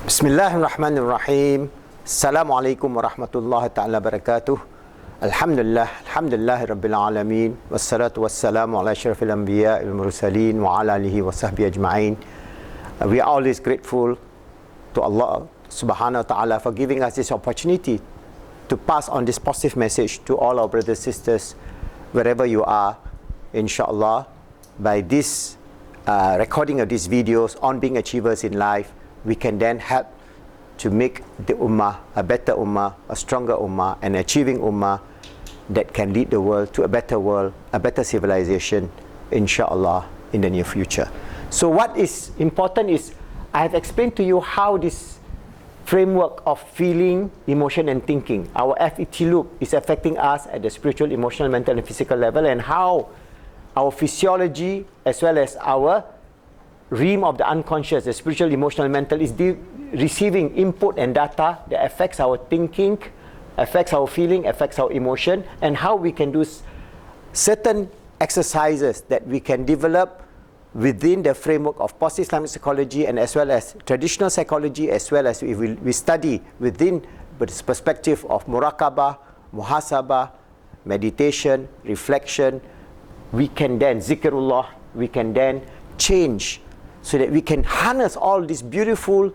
Bismillahirrahmanirrahim. Assalamualaikum warahmatullahi ta'ala barakatuh. Alhamdulillah Rabbil Alamin. Wassalatu wassalamu ala asyrafil anbiya wal mursalin wa ala alihi wa sahbihi ajma'in. We are always grateful to Allah subhanahu wa ta'ala for giving us this opportunity to pass on this positive message to all our brothers and sisters wherever you are, inshallah. By this recording of these videos on being achievers in life, we can then help to make the ummah a better ummah, a stronger ummah, an achieving ummah that can lead the world to a better world, a better civilization, inshallah, in the near future. So what is important is, I have explained to you how this framework of feeling, emotion and thinking, our F.E.T loop, is affecting us at the spiritual, emotional, mental and physical level, and how our physiology as well as our realm of the unconscious, the spiritual, emotional, mental, is receiving input and data that affects our thinking, affects our feeling, affects our emotion, and how we can do certain exercises that we can develop within the framework of positive Islamic psychology, and as well as traditional psychology, as well as we study within the perspective of muraqabah, muhasabah, meditation, reflection. We can then, zikrullah, we can then change so that we can harness all these beautiful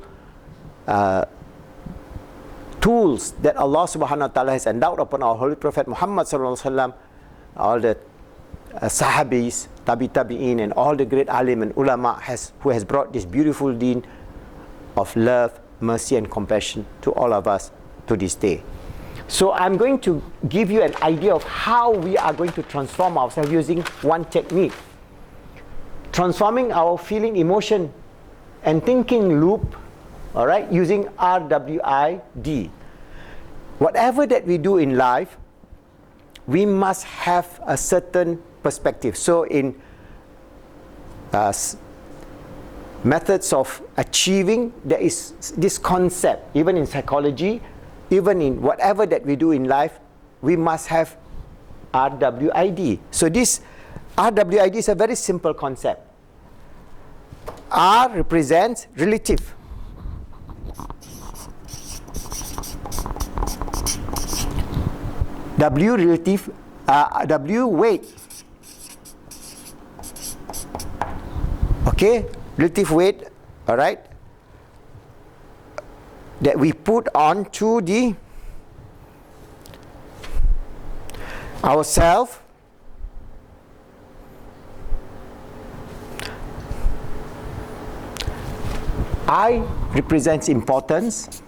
tools that Allah subhanahu wa ta'ala has endowed upon our Holy Prophet Muhammad sallallahu alaihi wasallam, all the sahabis, tabi'in, and all the great alim and ulama who has brought this beautiful deen of love, mercy and compassion to all of us to this day. So I'm going to give you an idea of how we are going to transform ourselves using one technique. Transforming our feeling, emotion and thinking loop, all right, using R.W.I.D. Whatever that we do in life, we must have a certain perspective. So in methods of achieving, there is this concept, even in psychology, even in whatever that we do in life, we must have R.W.I.D. So this R.W.I.D. is a very simple concept. R represents relative. W relative, W weight. Okay, relative weight, all right, that we put on to the ourself. I represents importance.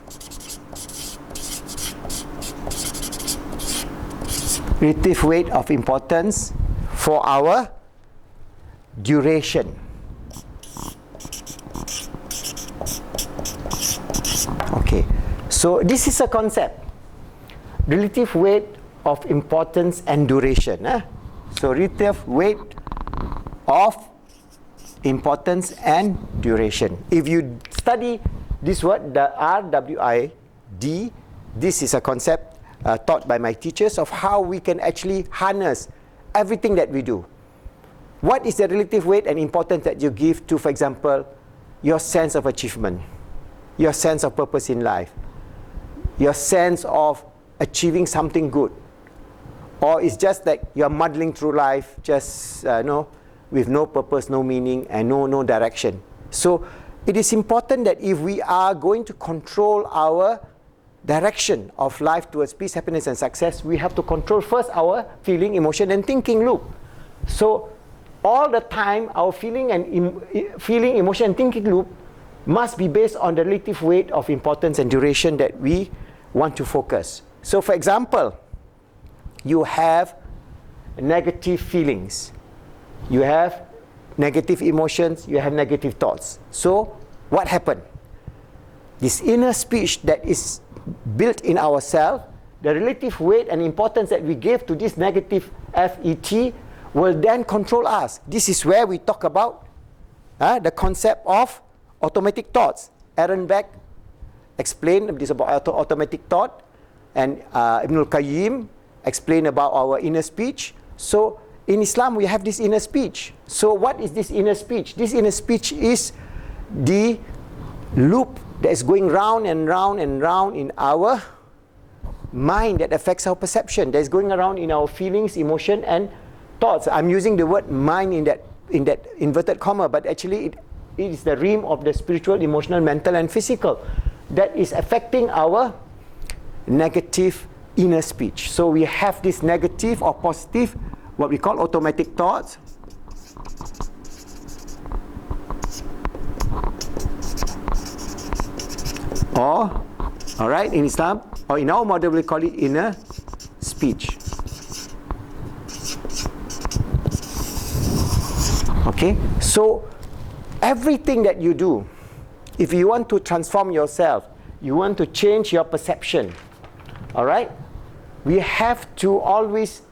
Relative weight of importance for our duration. Okay, so this is a concept. Relative weight of importance and duration. So relative weight of importance and duration. If you study this word, the R.W.I.D, this is a concept taught by my teachers of how we can actually harness everything that we do. What is the relative weight and importance that you give to, for example, your sense of achievement, your sense of purpose in life, your sense of achieving something good, or it's just like you're muddling through life, just with no purpose, no meaning, and no direction. So it is important that if we are going to control our direction of life towards peace, happiness and success, we have to control first our feeling, emotion and thinking loop. So all the time our feeling, emotion and thinking loop must be based on the relative weight of importance and duration that we want to focus. So for example, you have negative feelings, you have negative emotions, you have negative thoughts. So what happened? This inner speech that is built in ourselves, the relative weight and importance that we give to this negative F.E.T will then control us. This is where we talk about the concept of automatic thoughts. Aaron Beck explained this about automatic thought, and Ibn al-Qayyim explained about our inner speech. So in Islam we have this inner speech. So what is this inner speech? This inner speech is the loop that is going round and round and round in our mind that affects our perception, that is going around in our feelings, emotion and thoughts. I'm using the word mind in that inverted comma, but actually it is the realm of the spiritual, emotional, mental and physical that is affecting our negative inner speech. So we have this negative or positive, what we call automatic thoughts, or, alright, in Islam, or in our model we call it inner speech. Okay, so everything that you do, if you want to transform yourself, you want to change your perception, alright, we have to always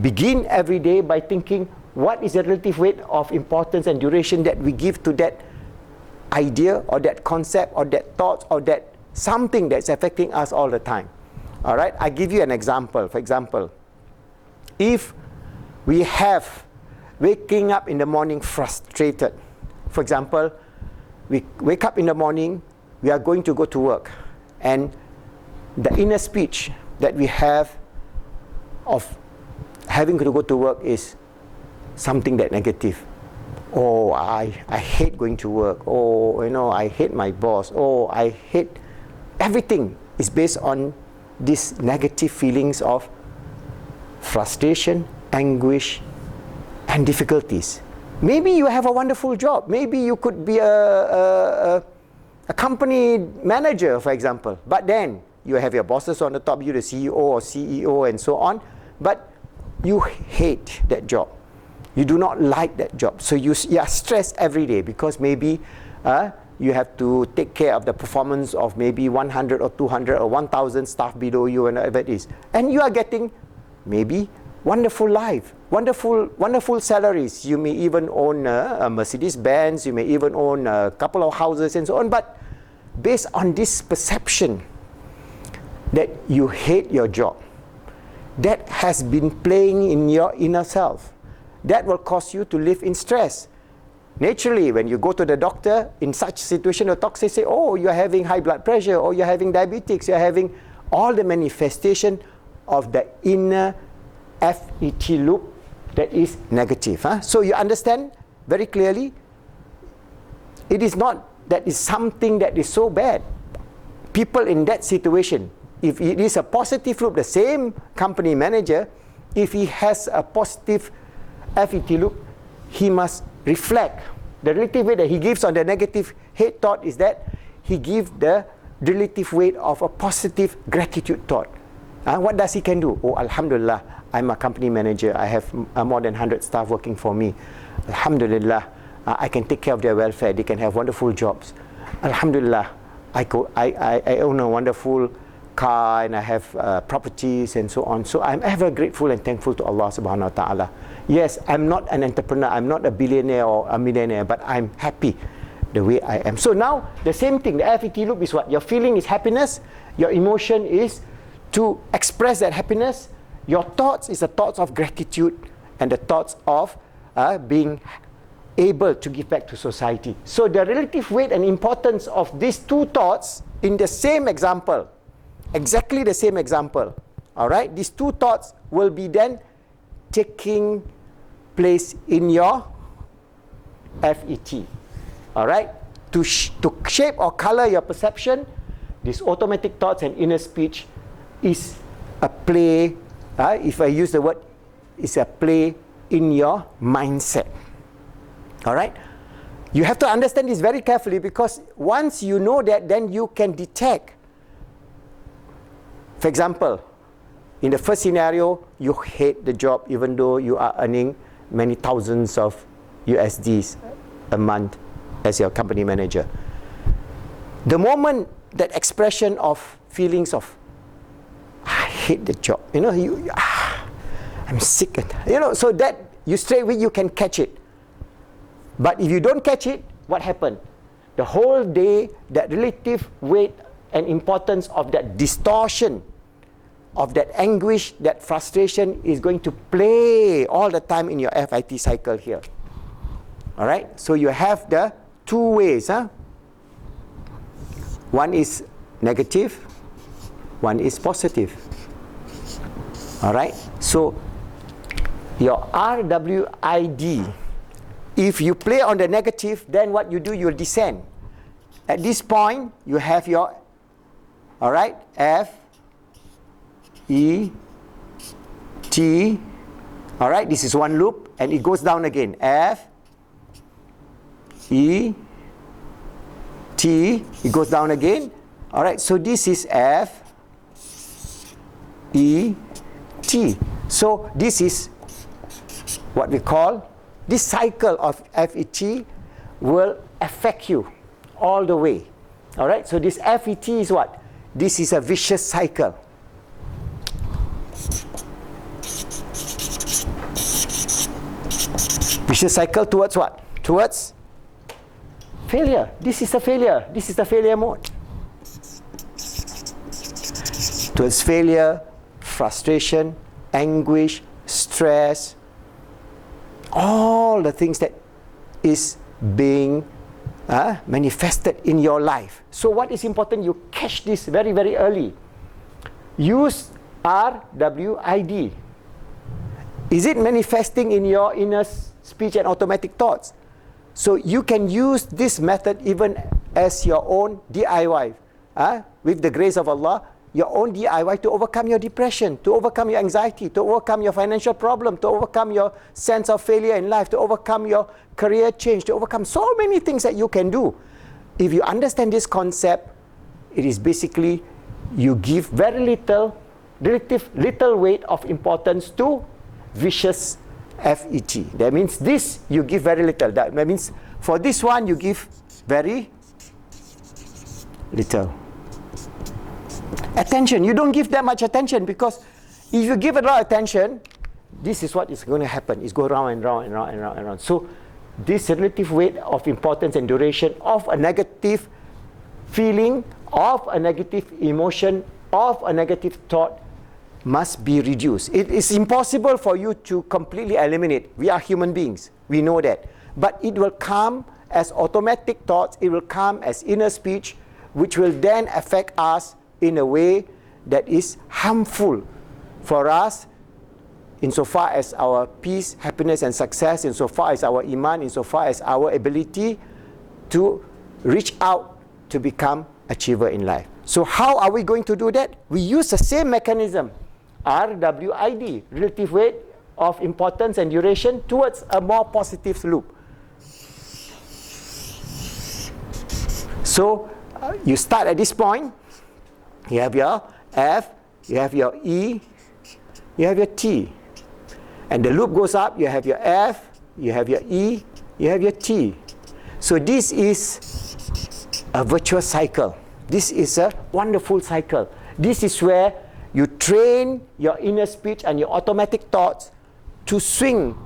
begin every day by thinking what is the relative weight of importance and duration that we give to that idea or that concept or that thought or that something that's affecting us all the time. Alright, I give you an example. For example, if we have waking up in the morning frustrated, for example, we wake up in the morning, we are going to go to work, and the inner speech that we have of having to go to work is something that negative. Oh, I hate going to work. Oh, you know, I hate my boss. Oh, I hate everything is based on these negative feelings of frustration, anguish, and difficulties. Maybe you have a wonderful job. Maybe you could be a company manager, for example. But then you have your bosses on the top, you the CEO or CEO and so on. But you hate that job. You do not like that job. So you are stressed every day because maybe you have to take care of the performance of maybe 100 or 200 or 1,000 staff below you and whatever it is. And you are getting maybe wonderful life, wonderful salaries. You may even own a Mercedes-Benz, you may even own a couple of houses and so on. But based on this perception that you hate your job, that has been playing in your inner self, that will cause you to live in stress. Naturally, when you go to the doctor in such situation, the doctor say, oh, you're having high blood pressure, or you're having diabetes, you're having all the manifestation of the inner F.E.T loop that is negative. So you understand very clearly, it is not that is something that is so bad. People in that situation, if it is a positive loop, the same company manager, if he has a positive F.E.T loop, he must reflect. The relative weight that he gives on the negative hate thought is that he gives the relative weight of a positive gratitude thought. What does he can do? Oh, Alhamdulillah, I'm a company manager. I have more than 100 staff working for me. Alhamdulillah, I can take care of their welfare. They can have wonderful jobs. Alhamdulillah, I own a wonderful car and I have properties and so on. So I'm ever grateful and thankful to Allah subhanahu wa ta'ala. Yes, I'm not an entrepreneur, I'm not a billionaire or a millionaire, but I'm happy the way I am. So now, the same thing, the F.E.T loop is what? Your feeling is happiness, your emotion is to express that happiness, your thoughts is the thoughts of gratitude and the thoughts of being able to give back to society. So the relative weight and importance of these two thoughts in the same example, exactly the same example, alright, these two thoughts will be then taking place in your F.E.T. Alright? To shape or color your perception, these automatic thoughts and inner speech is a play, if I use the word, is a play in your mindset. Alright? You have to understand this very carefully, because once you know that, then you can detect. For example, in the first scenario, you hate the job even though you are earning many thousands of USDs a month as your company manager. The moment that expression of feelings of, I hate the job, you know, I'm sick, you know, so that you straight away you can catch it. But if you don't catch it, what happened? The whole day, that relative weight and importance of that distortion, of that anguish, that frustration is going to play all the time in your F.I.T cycle here. Alright? So you have the two ways. One is negative, one is positive. Alright, so your R.W.I.D, if you play on the negative, then what you do, you'll descend. At this point, you have your, alright, F.E.T, alright, this is one loop, and it goes down again. F.E.T, it goes down again. Alright, so this is F.E.T. So this is what we call, this cycle of F.E.T will affect you all the way. Alright, so this F.E.T is what? This is a vicious cycle. Vicious cycle towards what? Towards failure. This is a failure. This is the failure mode. Towards failure, frustration, anguish, stress, all the things that is being manifested in your life. So what is important, you catch this very, very early. Use R.W.I.D. Is it manifesting in your inner speech and automatic thoughts? So you can use this method even as your own DIY. With the grace of Allah, your own DIY to overcome your depression, to overcome your anxiety, to overcome your financial problem, to overcome your sense of failure in life, to overcome your career change, to overcome so many things that you can do. If you understand this concept, it is basically you give very little, relative little weight of importance to vicious F.E.T. That means this you give very little. That means for this one you give very little attention. You don't give that much attention, because if you give a lot of attention, this is what is going to happen. It's go round and round and round and round and round. So this relative weight of importance and duration of a negative feeling, of a negative emotion, of a negative thought must be reduced. It is impossible for you to completely eliminate. We are human beings. We know that. But it will come as automatic thoughts. It will come as inner speech, which will then affect us in a way that is harmful for us insofar as our peace, happiness and success, insofar as our iman, insofar as our ability to reach out to become achiever in life. So how are we going to do that? We use the same mechanism, R.W.I.D, relative weight of importance and duration, towards a more positive loop. So you start at this point. You have your F, you have your E, you have your T. And the loop goes up, you have your F, you have your E, you have your T. So this is a virtuous cycle. This is a wonderful cycle. This is where you train your inner speech and your automatic thoughts to swing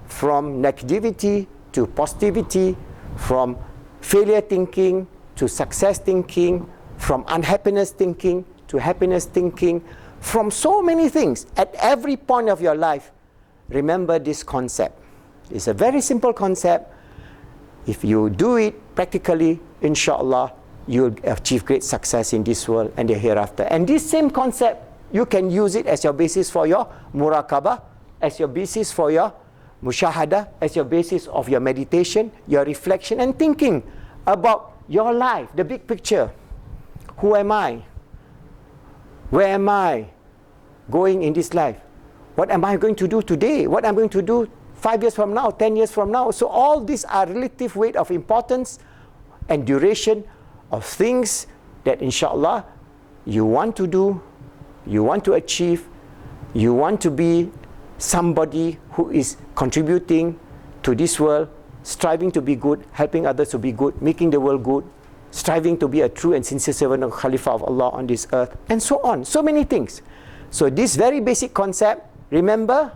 from negativity to positivity, from failure thinking to success thinking, from unhappiness thinking to happiness thinking, from so many things at every point of your life. Remember this concept. It's a very simple concept. If you do it practically, inshallah, you'll achieve great success in this world and the hereafter. And this same concept, you can use it as your basis for your muraqabah, as your basis for your mushahada, as your basis of your meditation, your reflection and thinking about your life, the big picture. Who am I? Where am I going in this life? What am I going to do today? What am I going to do 5 years from now, 10 years from now? So all these are relative weight of importance and duration of things that inshallah you want to do, you want to achieve, you want to be somebody who is contributing to this world, striving to be good, helping others to be good, making the world good, striving to be a true and sincere servant of Khalifa of Allah on this earth, and so on. So many things. So this very basic concept, remember,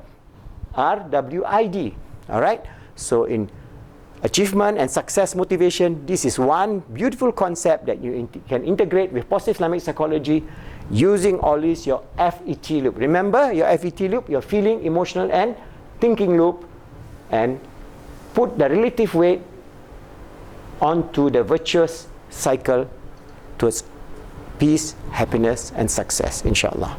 R.W.I.D. Alright? So in achievement and success motivation, this is one beautiful concept that you can integrate with positive Islamic psychology using always your F.E.T loop. Remember your F.E.T loop, your feeling, emotional and thinking loop, and put the relative weight onto the virtuous cycle towards peace, happiness and success, inshallah.